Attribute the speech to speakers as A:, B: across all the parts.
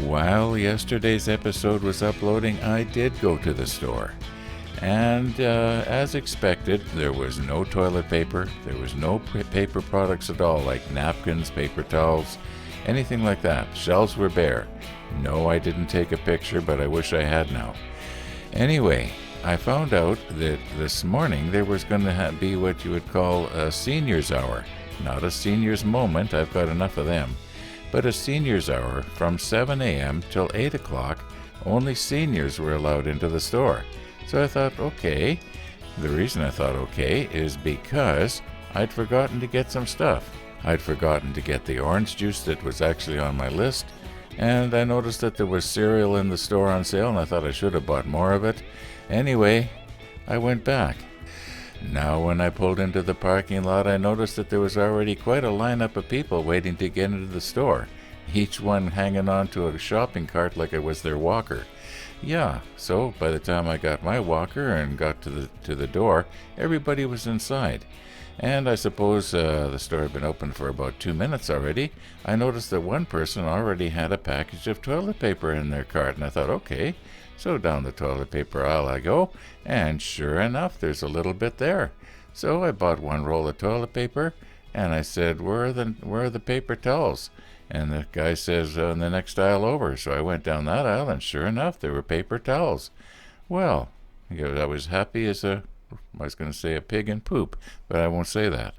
A: While yesterday's episode was uploading, I did go to the store. And as expected, there was no toilet paper, there was no paper products at all, like napkins, paper towels, anything like that. Shelves were bare. No, I didn't take a picture, but I wish I had now. Anyway, I found out that this morning there was going to be what you would call a seniors hour. Not a seniors moment, I've got enough of them, but a seniors hour from 7 a.m. till 8 o'clock. Only seniors were allowed into the store. So I thought, okay. The reason I thought okay is because I'd forgotten to get some stuff. I'd forgotten to get the orange juice that was actually on my list, and I noticed that there was cereal in the store on sale, and I thought I should have bought more of it. Anyway, I went back. Now when I pulled into the parking lot, I noticed that there was already quite a lineup of people waiting to get into the store, each one hanging on to a shopping cart like it was their walker. Yeah, so by the time I got my walker and got to the door, everybody was inside. And I suppose the store had been open for about 2 minutes already. I noticed that one person already had a package of toilet paper in their cart, and I thought, okay. So down the toilet paper aisle I go, and sure enough, there's a little bit there. So I bought one roll of toilet paper, and I said, where are the paper towels? And the guy says, in the next aisle over. So I went down that aisle, and sure enough, there were paper towels. Well, I was happy as I was going to say a pig in poop, but I won't say that.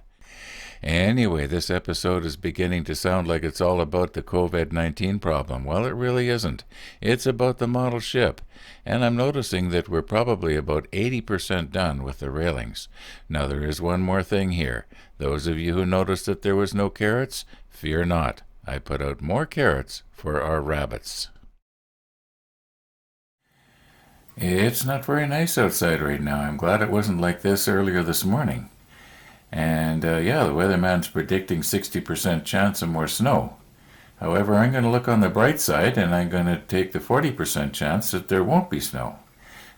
A: Anyway, this episode is beginning to sound like it's all about the COVID-19 problem. Well, it really isn't. It's about the model ship. And I'm noticing that we're probably about 80% done with the railings. Now, there is one more thing here. Those of you who noticed that there was no carrots, fear not. I put out more carrots for our rabbits. It's not very nice outside right now. I'm glad it wasn't like this earlier this morning. And the weatherman's predicting 60% chance of more snow. However, I'm going to look on the bright side, and I'm going to take the 40% chance that there won't be snow.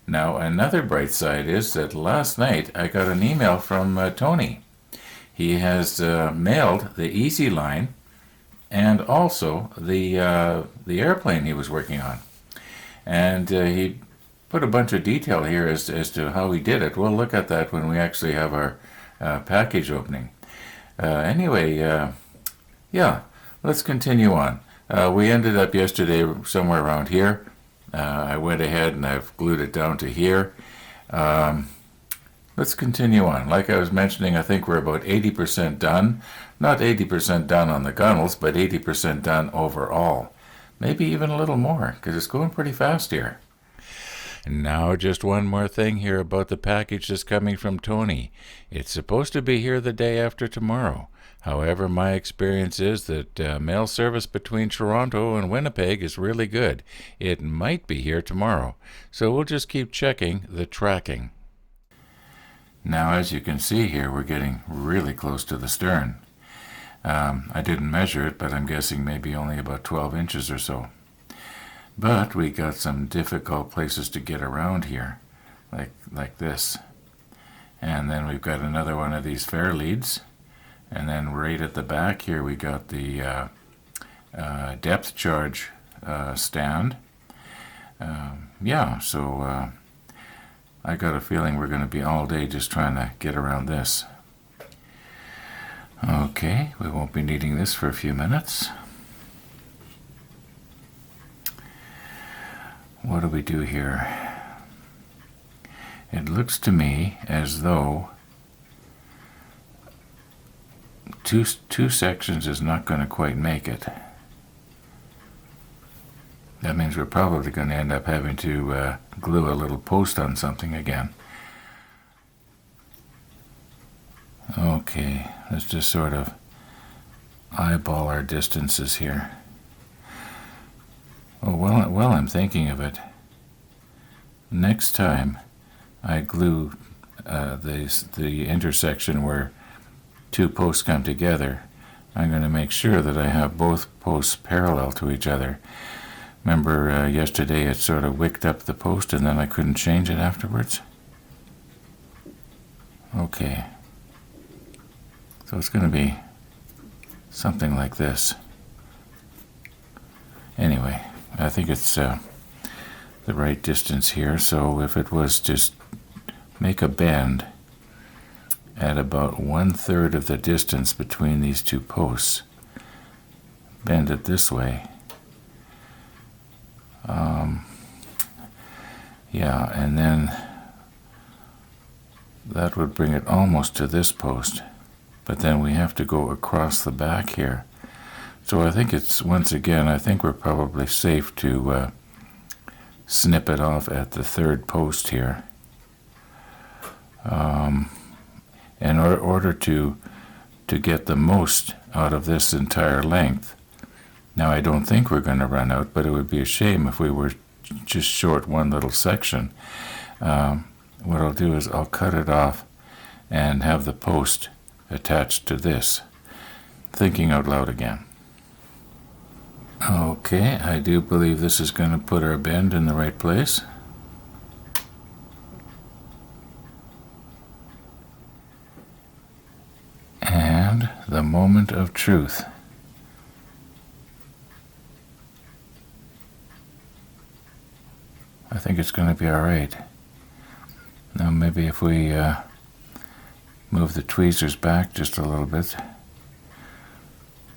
A: Now, another bright side is that last night I got an email from Tony. He has mailed the Easy Line and also the airplane he was working on. And he put a bunch of detail here as to how he did it. We'll look at that when we actually have our package opening. Let's continue on. We ended up yesterday somewhere around here. I went ahead and I've glued it down to here. Let's continue on. Like I was mentioning, I think we're about 80% done. Not 80% done on the gunnels, but 80% done overall. Maybe even a little more, because it's going pretty fast here. Now, just one more thing here about the package that's coming from Tony. It's supposed to be here the day after tomorrow. However, my experience is that mail service between Toronto and Winnipeg is really good. It might be here tomorrow. So we'll just keep checking the tracking. Now, as you can see here, we're getting really close to the stern. I didn't measure it, but I'm guessing maybe only about 12 inches or so. But we got some difficult places to get around here, like this. And then we've got another one of these fair leads. And then right at the back here we got the depth charge stand. I got a feeling we're going to be all day just trying to get around this. Okay, we won't be needing this for a few minutes. What do we do here? It looks to me as though two sections is not going to quite make it. That means we're probably going to end up having to glue a little post on something again. Okay, let's just sort of eyeball our distances here. Oh, while I'm thinking of it, next time I glue the intersection where two posts come together, I'm going to make sure that I have both posts parallel to each other. Remember yesterday it sort of wicked up the post and then I couldn't change it afterwards? Okay. So it's going to be something like this. Anyway, I think it's the right distance here. So if it was just make a bend at about 1/3 of the distance between these two posts, bend it this way. Yeah, and then that would bring it almost to this post, but then we have to go across the back here. So I think it's, once again, I think we're probably safe to snip it off at the 3rd post here. In order to get the most out of this entire length. Now, I don't think we're going to run out, but it would be a shame if we were just short one little section. What I'll do is I'll cut it off and have the post attached to this. Thinking out loud again. Okay, I do believe this is going to put our bend in the right place. And the moment of truth. I think it's going to be all right. Now maybe if we move the tweezers back just a little bit,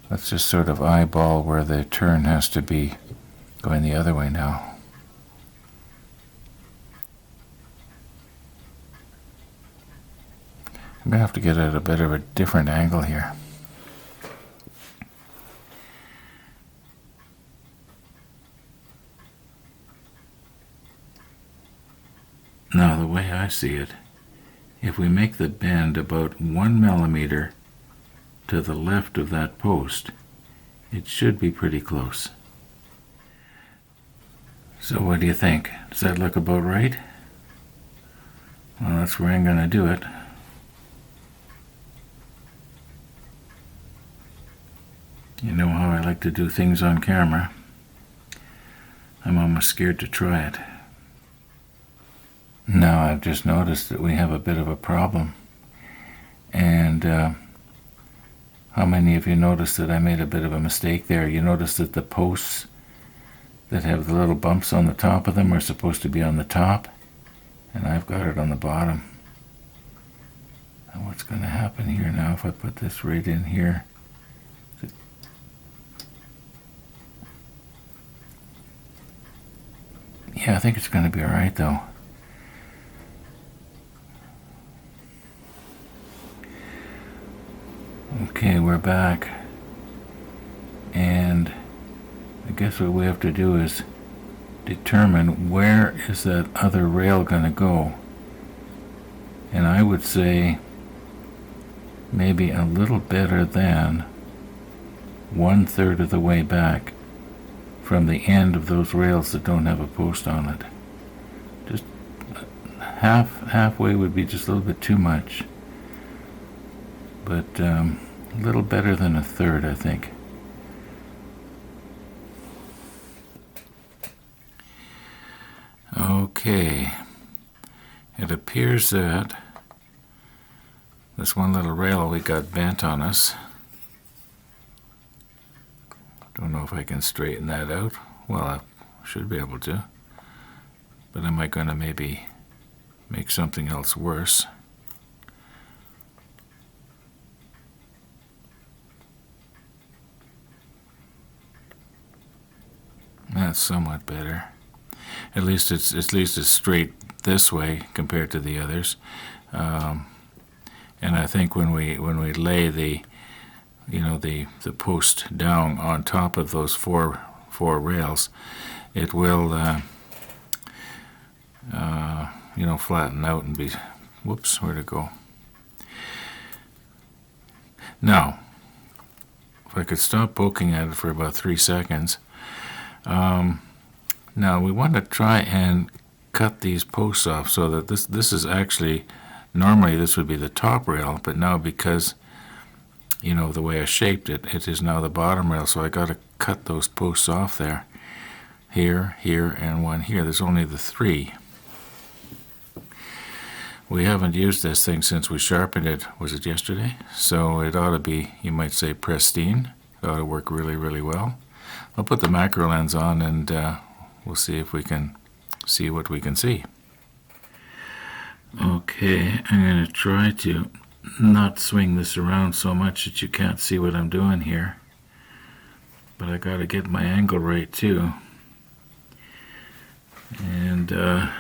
A: let's just sort of eyeball where the turn has to be going the other way now. I'm going to have to get at a bit of a different angle here. Now, the way I see it, if we make the bend about 1 millimeter to the left of that post, it should be pretty close. So what do you think? Does that look about right? Well, that's where I'm going to do it. You know how I like to do things on camera. I'm almost scared to try it. Now I've just noticed that we have a bit of a problem. And how many of you noticed that I made a bit of a mistake there? You noticed that the posts that have the little bumps on the top of them are supposed to be on the top, and I've got it on the bottom. And what's going to happen here now if I put this right in here? Yeah, I think it's going to be all right though. Okay, we're back, and I guess what we have to do is determine where is that other rail going to go. And I would say maybe a little better than 1/3 of the way back from the end of those rails that don't have a post on it. Just halfway would be just a little bit too much. But a little better than 1/3, I think. Okay, it appears that this one little rail we got bent on us. Don't know if I can straighten that out. Well, I should be able to. But am I going to maybe make something else worse? That's somewhat better. At least it's straight this way compared to the others. And I think when we lay the post down on top of those four rails, it will flatten out and be, whoops, where'd it go? Now, if I could stop poking at it for about 3 seconds. Now we want to try and cut these posts off so that this is actually, normally this would be the top rail, but now because the way I shaped it, it is now the bottom rail, so I got to cut those posts off there. Here, and one here. There's only the 3. We haven't used this thing since we sharpened it, was it yesterday? So it ought to be, you might say, pristine. It ought to work really, really well. I'll put the macro lens on and we'll see if we can see what we can see. Okay, I'm going to try to not swing this around so much that you can't see what I'm doing here. But I got to get my angle right too. And a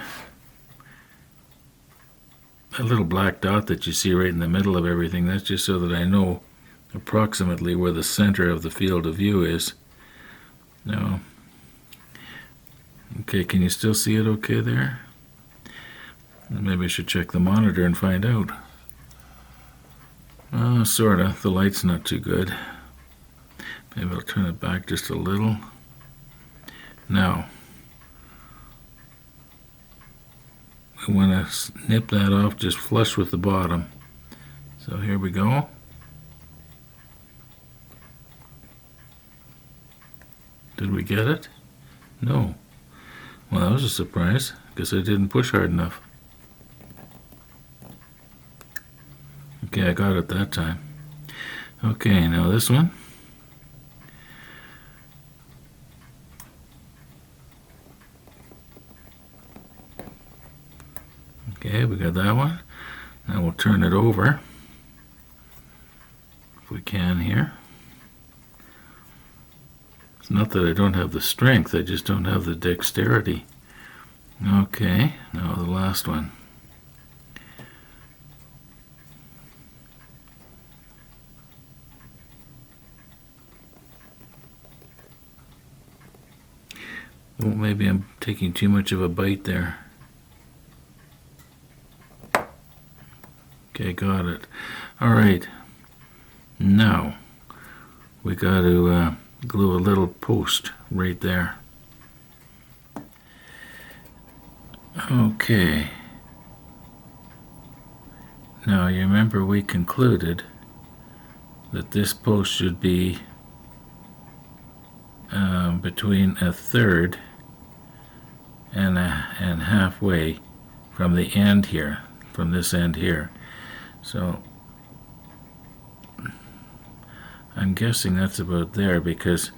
A: little black dot that you see right in the middle of everything, that's just so that I know approximately where the center of the field of view is. Now, okay, can you still see it okay there? Maybe I should check the monitor and find out. Sorta. The light's not too good. Maybe I'll turn it back just a little. Now, I want to snip that off just flush with the bottom. So here we go. Did we get it? No. Well, that was a surprise, because I didn't push hard enough. Okay, I got it that time. Okay, now this one. Okay, we got that one. Now we'll turn it over, if we can here. It's not that I don't have the strength, I just don't have the dexterity. Okay, now the last one. Well, maybe I'm taking too much of a bite there. Okay, got it. All right. Now, we got to glue a little post right there. Okay. Now, you remember we concluded that this post should be between a third and halfway from the end here, from this end here. So I'm guessing that's about there, because,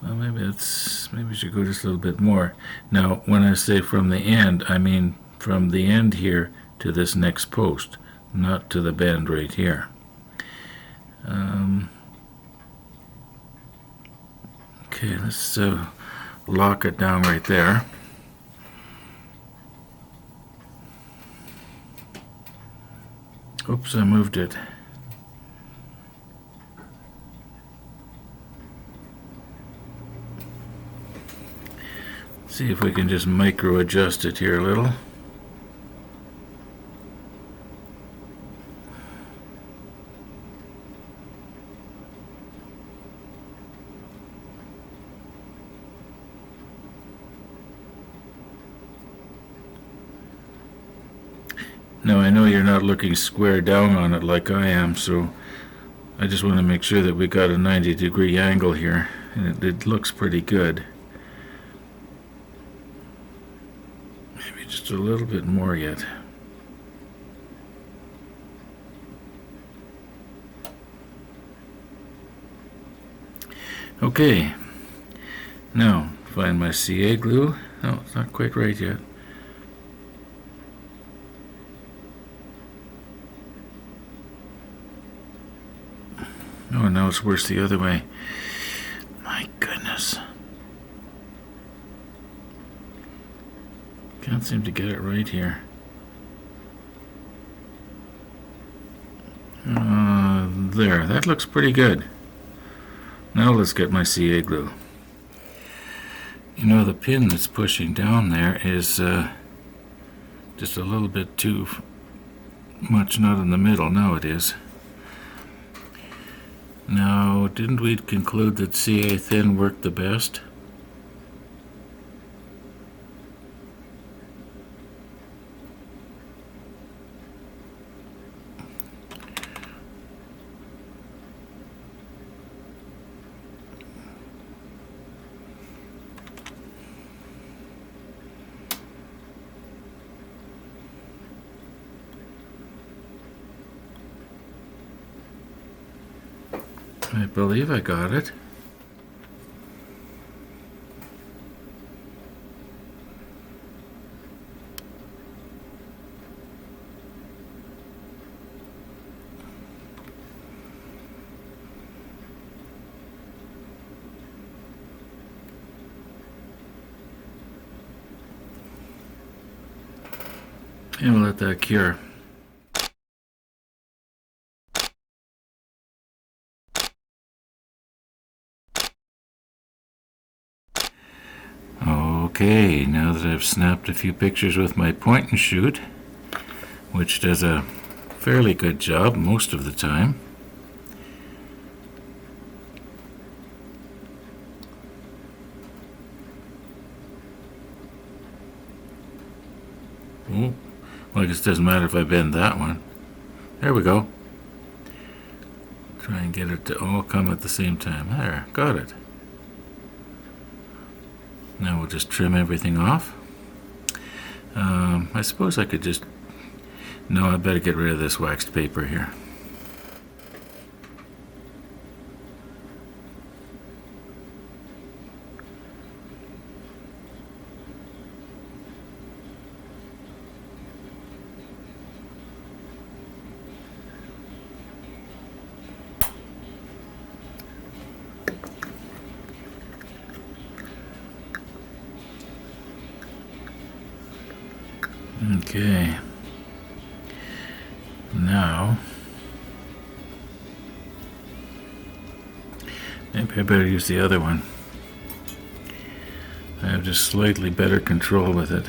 A: well, maybe we should go just a little bit more. Now, when I say from the end, I mean from the end here to this next post, not to the bend right here. Okay, let's lock it down right there. Oops, I moved it. See if we can just micro adjust it here a little. Now, I know you're not looking square down on it like I am, so I just want to make sure that we got a 90-degree angle here, and it looks pretty good. Maybe just a little bit more yet. Okay, now find my CA glue. No, it's not quite right yet. Oh, now it's worse the other way. My goodness. Can't seem to get it right here. There, that looks pretty good. Now let's get my CA glue. You know, the pin that's pushing down there is just a little bit too much not in the middle. Now it is. Now, didn't we conclude that CA thin worked the best? I believe I got it. And we'll let that cure. Okay, now that I've snapped a few pictures with my point and shoot, which does a fairly good job most of the time, well, I guess it doesn't matter if I bend that one. There we go. Try and get it to all come at the same time. There, got it. Now we'll just trim everything off. I suppose I could just... No, I better get rid of this waxed paper here. Okay. Now, maybe I better use the other one. I have just slightly better control with it.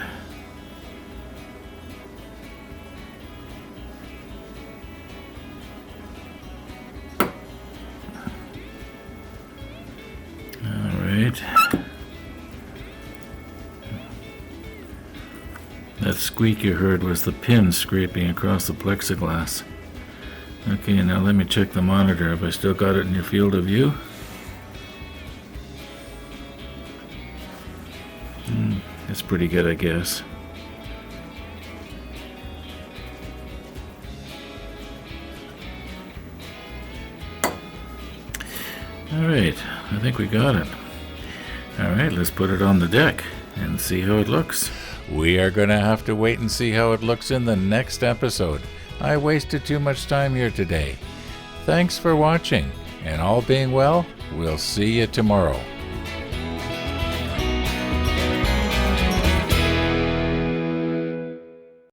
A: All right. That squeak you heard was the pin scraping across the plexiglass. Okay, now let me check the monitor. Have I still got it in your field of view? That's pretty good, I guess. Alright, I think we got it. Alright, let's put it on the deck and see how it looks. We are going to have to wait and see how it looks in the next episode. I wasted too much time here today. Thanks for watching, and all being well, we'll see you tomorrow.